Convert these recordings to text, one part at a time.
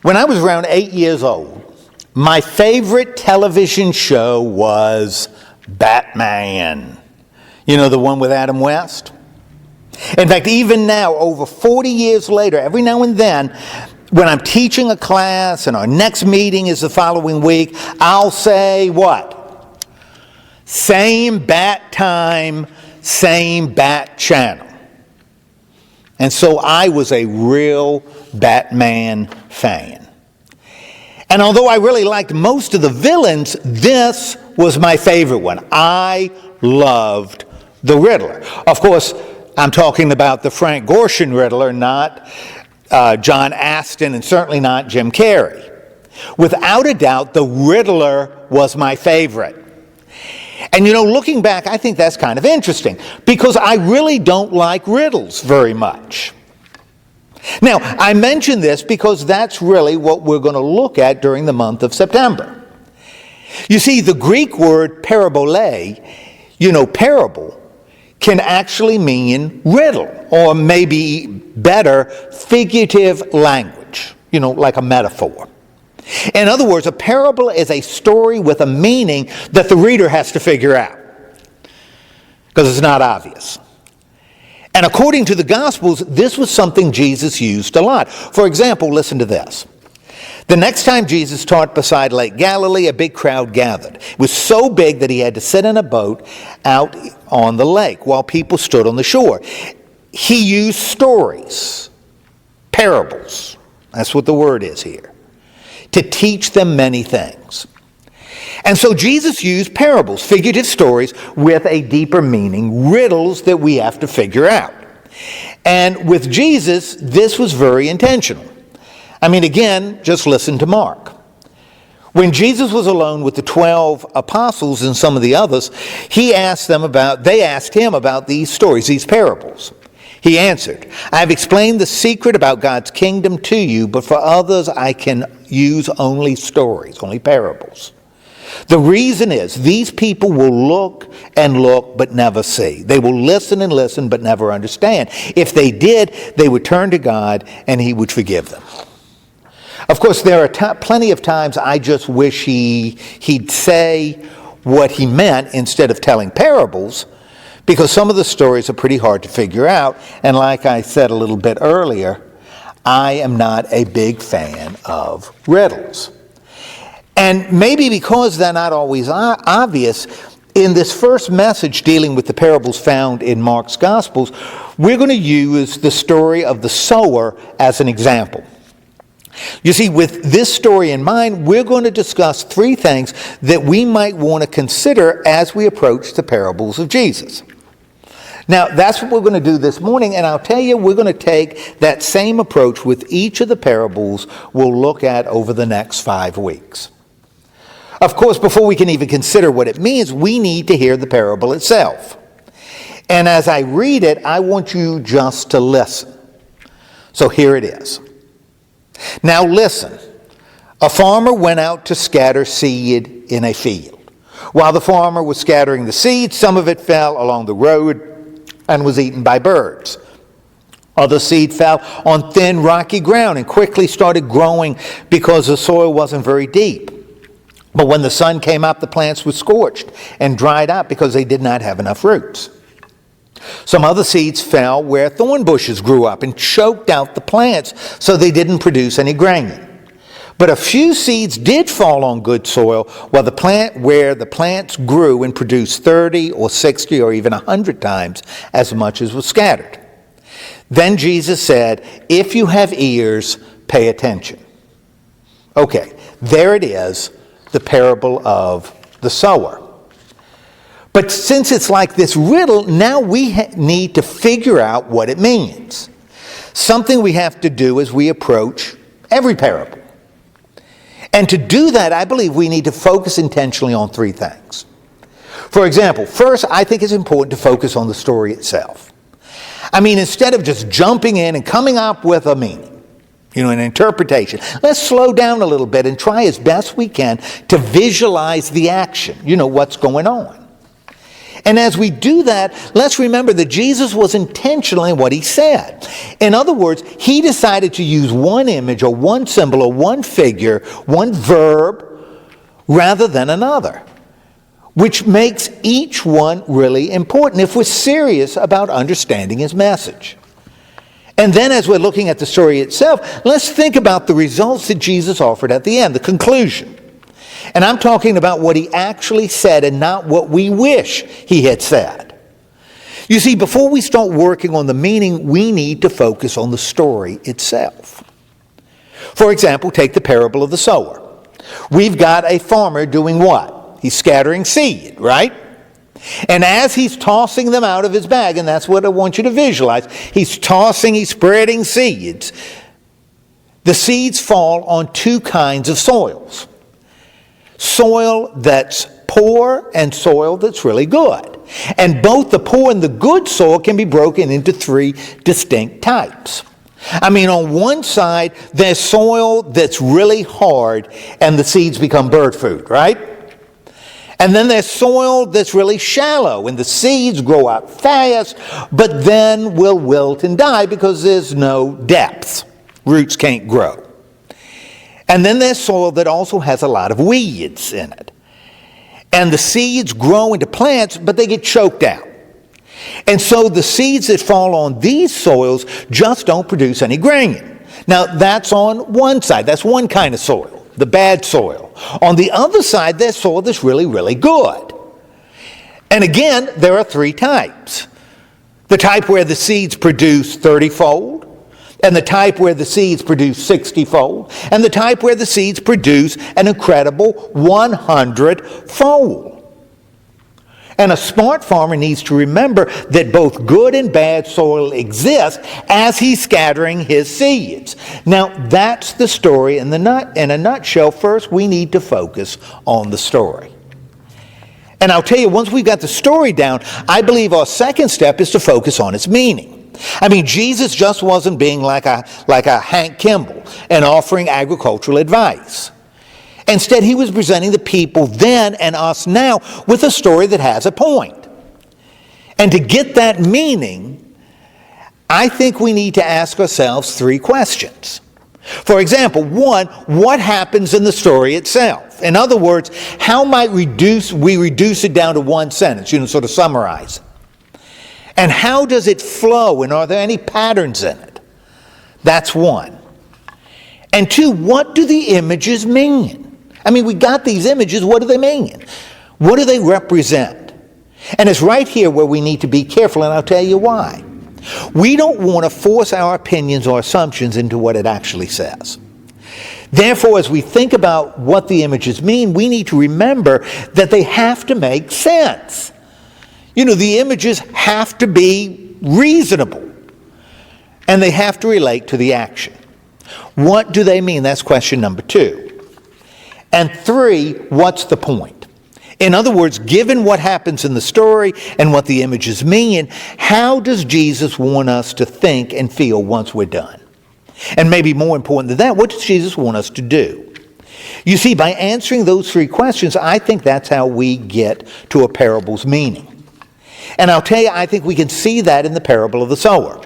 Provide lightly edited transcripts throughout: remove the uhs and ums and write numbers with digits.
When I was around 8 years old, my favorite television show was Batman. You know, the one with Adam West? In fact, even now, over 40 years later, every now and then, when I'm teaching a class and our next meeting is the following week, I'll say what? Same bat time, same bat channel. And so I was a real Batman fan. And although I really liked most of the villains, this was my favorite one. I loved the Riddler. Of course, I'm talking about the Frank Gorshin Riddler, not John Astin, and certainly not Jim Carrey. Without a doubt, the Riddler was my favorite. And you know, looking back, I think that's kind of interesting, because I really don't like riddles very much. Now, I mention this because that's really what we're going to look at during the month of September. You see, the Greek word parabole, parable, can actually mean riddle, or maybe better, figurative language, like a metaphor. In other words, a parable is a story with a meaning that the reader has to figure out, because it's not obvious. And according to the Gospels, this was something Jesus used a lot. For example, listen to this. The next time Jesus taught beside Lake Galilee, a big crowd gathered. It was so big that he had to sit in a boat out on the lake while people stood on the shore. He used stories, parables, that's what the word is here, to teach them many things. And so Jesus used parables, figurative stories, with a deeper meaning, riddles that we have to figure out. And with Jesus, this was very intentional. Again, just listen to Mark. When Jesus was alone with the 12 apostles and some of the others, they asked him about these stories, these parables. He answered, I have explained the secret about God's kingdom to you, but for others I can use only stories, only parables. The reason is these people will look and look but never see. They will listen and listen but never understand. If they did, they would turn to God and he would forgive them. Of course, there are plenty of times I just wish he'd say what he meant instead of telling parables, because some of the stories are pretty hard to figure out. And like I said a little bit earlier, I am not a big fan of riddles. And maybe because they're not always obvious, in this first message dealing with the parables found in Mark's Gospels, we're going to use the story of the sower as an example. You see, with this story in mind, we're going to discuss three things that we might want to consider as we approach the parables of Jesus. Now, that's what we're going to do this morning, and I'll tell you, we're going to take that same approach with each of the parables we'll look at over the next 5 weeks. Of course, before we can even consider what it means, we need to hear the parable itself. And as I read it, I want you just to listen. So here it is. Now listen. A farmer went out to scatter seed in a field. While the farmer was scattering the seed, some of it fell along the road and was eaten by birds. Other seed fell on thin, rocky ground and quickly started growing because the soil wasn't very deep. But when the sun came up, the plants were scorched and dried up because they did not have enough roots. Some other seeds fell where thorn bushes grew up and choked out the plants, so they didn't produce any grain. But a few seeds did fall on good soil where the plants grew and produced 30 or 60 or even 100 times as much as was scattered. Then Jesus said, if you have ears, pay attention. Okay, there it is, the parable of the sower. But since it's like this riddle, now we need to figure out what it means. Something we have to do as we approach every parable. And to do that, I believe we need to focus intentionally on three things. For example, first, I think it's important to focus on the story itself. Instead of just jumping in and coming up with a meaning, an interpretation, let's slow down a little bit and try as best we can to visualize the action, what's going on. And as we do that, let's remember that Jesus was intentional in what he said. In other words, he decided to use one image or one symbol or one figure, one verb, rather than another, which makes each one really important if we're serious about understanding his message. And then as we're looking at the story itself, let's think about the results that Jesus offered at the end, the conclusion. And I'm talking about what he actually said and not what we wish he had said. You see, before we start working on the meaning, we need to focus on the story itself. For example, take the parable of the sower. We've got a farmer doing what? He's scattering seed, right? And as he's tossing them out of his bag, and that's what I want you to visualize, he's spreading seeds. The seeds fall on two kinds of soils. Soil that's poor and soil that's really good. And both the poor and the good soil can be broken into three distinct types. I mean, on one side, there's soil that's really hard and the seeds become bird food, right? And then there's soil that's really shallow and the seeds grow out fast, but then will wilt and die because there's no depth. Roots can't grow. And then there's soil that also has a lot of weeds in it. And the seeds grow into plants, but they get choked out. And so the seeds that fall on these soils just don't produce any grain. Now, that's on one side. That's one kind of soil, the bad soil. On the other side, there's soil that's really, really good. And again, there are three types. The type where the seeds produce 30-fold, and the type where the seeds produce 60-fold, and the type where the seeds produce an incredible 100-fold. And a smart farmer needs to remember that both good and bad soil exist as he's scattering his seeds. Now, that's the story in a nutshell. First, we need to focus on the story. And I'll tell you, once we've got the story down, I believe our second step is to focus on its meaning. I mean, Jesus just wasn't being like a Hank Kimball and offering agricultural advice. Instead, he was presenting the people then and us now with a story that has a point. And to get that meaning, I think we need to ask ourselves three questions. For example, one, what happens in the story itself? In other words, how might we reduce it down to one sentence, sort of summarize it? And how does it flow, and are there any patterns in it? That's one. And two, what do the images mean? I mean, we got these images, what do they mean? What do they represent? And it's right here where we need to be careful, and I'll tell you why. We don't want to force our opinions or assumptions into what it actually says. Therefore, as we think about what the images mean, we need to remember that they have to make sense. The images have to be reasonable, and they have to relate to the action. What do they mean? That's question number 2. And 3, what's the point? In other words, given what happens in the story and what the images mean, how does Jesus want us to think and feel once we're done? And maybe more important than that, what does Jesus want us to do? You see, by answering those 3 questions, I think that's how we get to a parable's meaning. And I'll tell you, I think we can see that in the parable of the sower.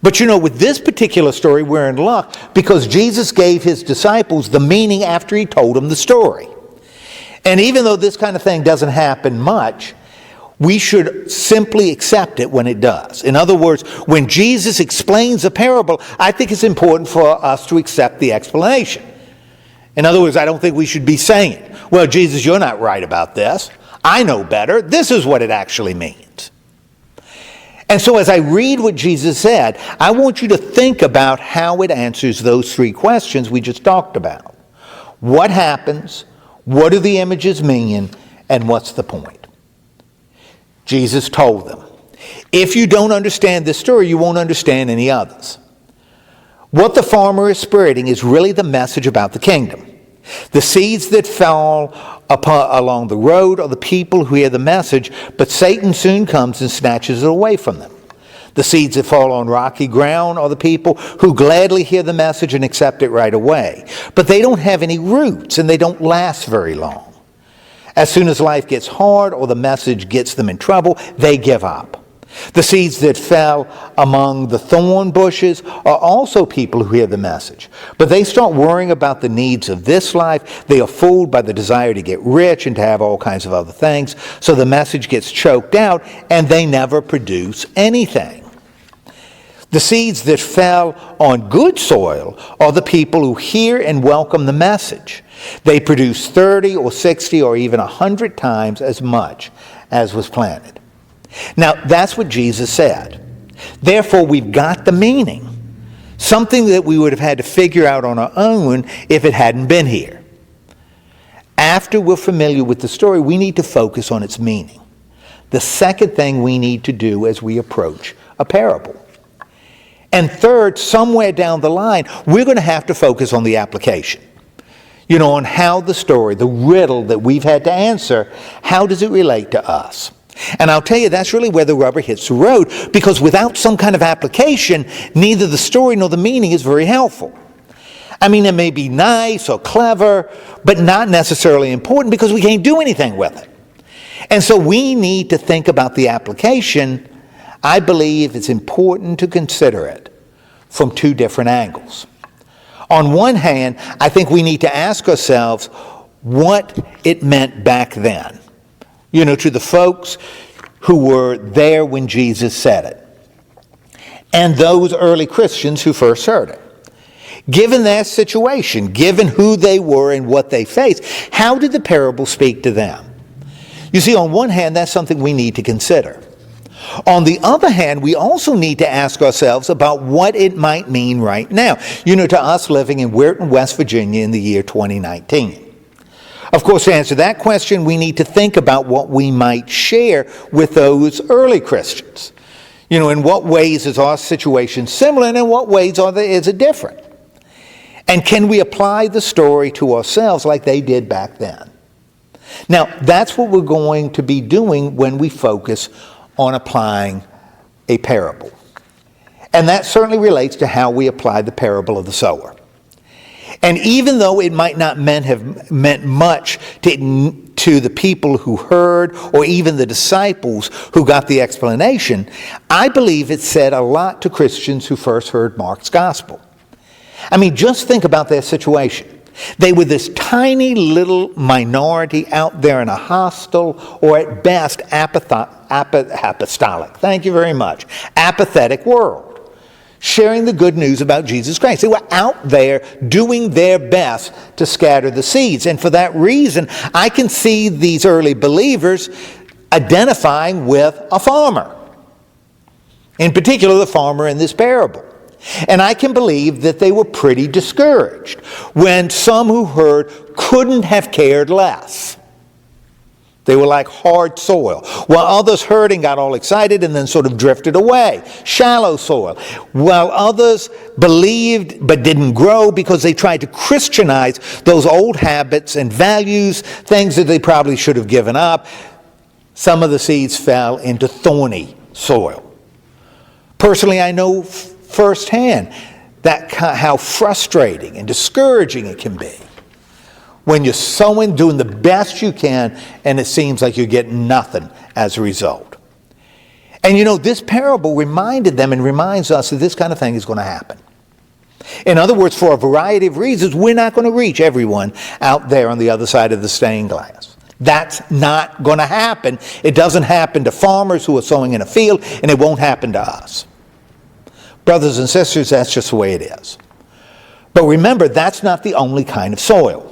But with this particular story, we're in luck because Jesus gave his disciples the meaning after he told them the story. And even though this kind of thing doesn't happen much, we should simply accept it when it does. In other words, when Jesus explains a parable, I think it's important for us to accept the explanation. In other words, I don't think we should be saying, well, Jesus, you're not right about this. I know better. This is what it actually means. And so as I read what Jesus said, I want you to think about how it answers those 3 questions we just talked about. What happens? What do the images mean? And what's the point? Jesus told them, if you don't understand this story, you won't understand any others. What the farmer is spreading is really the message about the kingdom. The seeds that fall along the road are the people who hear the message, but Satan soon comes and snatches it away from them. The seeds that fall on rocky ground are the people who gladly hear the message and accept it right away. But they don't have any roots and they don't last very long. As soon as life gets hard or the message gets them in trouble, they give up. The seeds that fell among the thorn bushes are also people who hear the message. But they start worrying about the needs of this life. They are fooled by the desire to get rich and to have all kinds of other things. So the message gets choked out and they never produce anything. The seeds that fell on good soil are the people who hear and welcome the message. They produce 30 or 60 or even 100 times as much as was planted. Now, that's what Jesus said. Therefore, we've got the meaning, something that we would have had to figure out on our own if it hadn't been here. After we're familiar with the story, we need to focus on its meaning. The second thing we need to do as we approach a parable. And third, somewhere down the line, we're going to have to focus on the application. On how the story, the riddle that we've had to answer, how does it relate to us? And I'll tell you, that's really where the rubber hits the road, because without some kind of application, neither the story nor the meaning is very helpful. I mean, it may be nice or clever, but not necessarily important because we can't do anything with it. And so we need to think about the application. I believe it's important to consider it from two different angles. On one hand, I think we need to ask ourselves what it meant back then. To the folks who were there when Jesus said it, and those early Christians who first heard it. Given their situation, given who they were and what they faced, how did the parable speak to them? You see, on one hand, that's something we need to consider. On the other hand, we also need to ask ourselves about what it might mean right now, to us living in Weirton, West Virginia in the year 2019. Of course, to answer that question, we need to think about what we might share with those early Christians. In what ways is our situation similar and in what ways is it different? And can we apply the story to ourselves like they did back then? Now, that's what we're going to be doing when we focus on applying a parable. And that certainly relates to how we apply the parable of the sower. And even though it might not have meant much to the people who heard or even the disciples who got the explanation, I believe it said a lot to Christians who first heard Mark's gospel. I mean, just think about their situation. They were this tiny little minority out there in a hostile or at best apostolic, thank you very much, apathetic world. Sharing the good news about Jesus Christ. They were out there doing their best to scatter the seeds. And for that reason, I can see these early believers identifying with a farmer. In particular, the farmer in this parable. And I can believe that they were pretty discouraged when some who heard couldn't have cared less. They were like hard soil, while others heard and got all excited and then sort of drifted away. Shallow soil. While others believed but didn't grow because they tried to Christianize those old habits and values, things that they probably should have given up. Some of the seeds fell into thorny soil. Personally, I know firsthand how frustrating and discouraging it can be when you're sowing, doing the best you can, and it seems like you're getting nothing as a result. And this parable reminded them and reminds us that this kind of thing is going to happen. In other words, for a variety of reasons, we're not going to reach everyone out there on the other side of the stained glass. That's not going to happen. It doesn't happen to farmers who are sowing in a field, and it won't happen to us. Brothers and sisters, that's just the way it is. But remember, that's not the only kind of soil.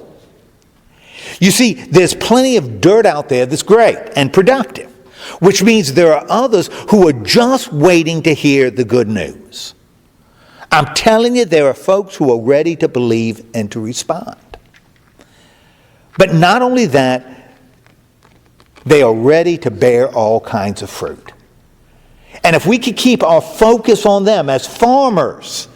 You see, there's plenty of dirt out there that's great and productive, which means there are others who are just waiting to hear the good news. I'm telling you, there are folks who are ready to believe and to respond. But not only that, they are ready to bear all kinds of fruit. And if we could keep our focus on them as farmers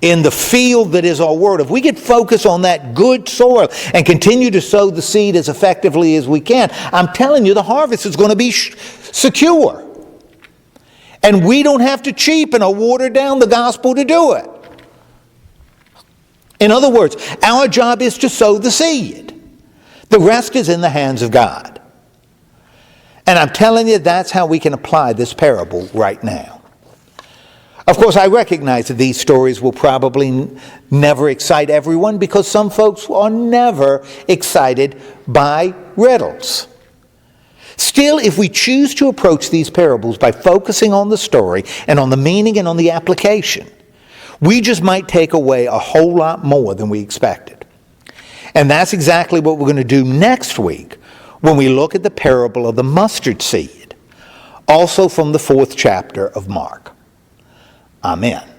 in the field that is our world, if we could focus on that good soil and continue to sow the seed as effectively as we can, I'm telling you, the harvest is going to be secure. And we don't have to cheapen or water down the gospel to do it. In other words, our job is to sow the seed. The rest is in the hands of God. And I'm telling you, that's how we can apply this parable right now. Of course, I recognize that these stories will probably never excite everyone because some folks are never excited by riddles. Still, if we choose to approach these parables by focusing on the story and on the meaning and on the application, we just might take away a whole lot more than we expected. And that's exactly what we're going to do next week when we look at the parable of the mustard seed, also from the 4th chapter of Mark. Amen.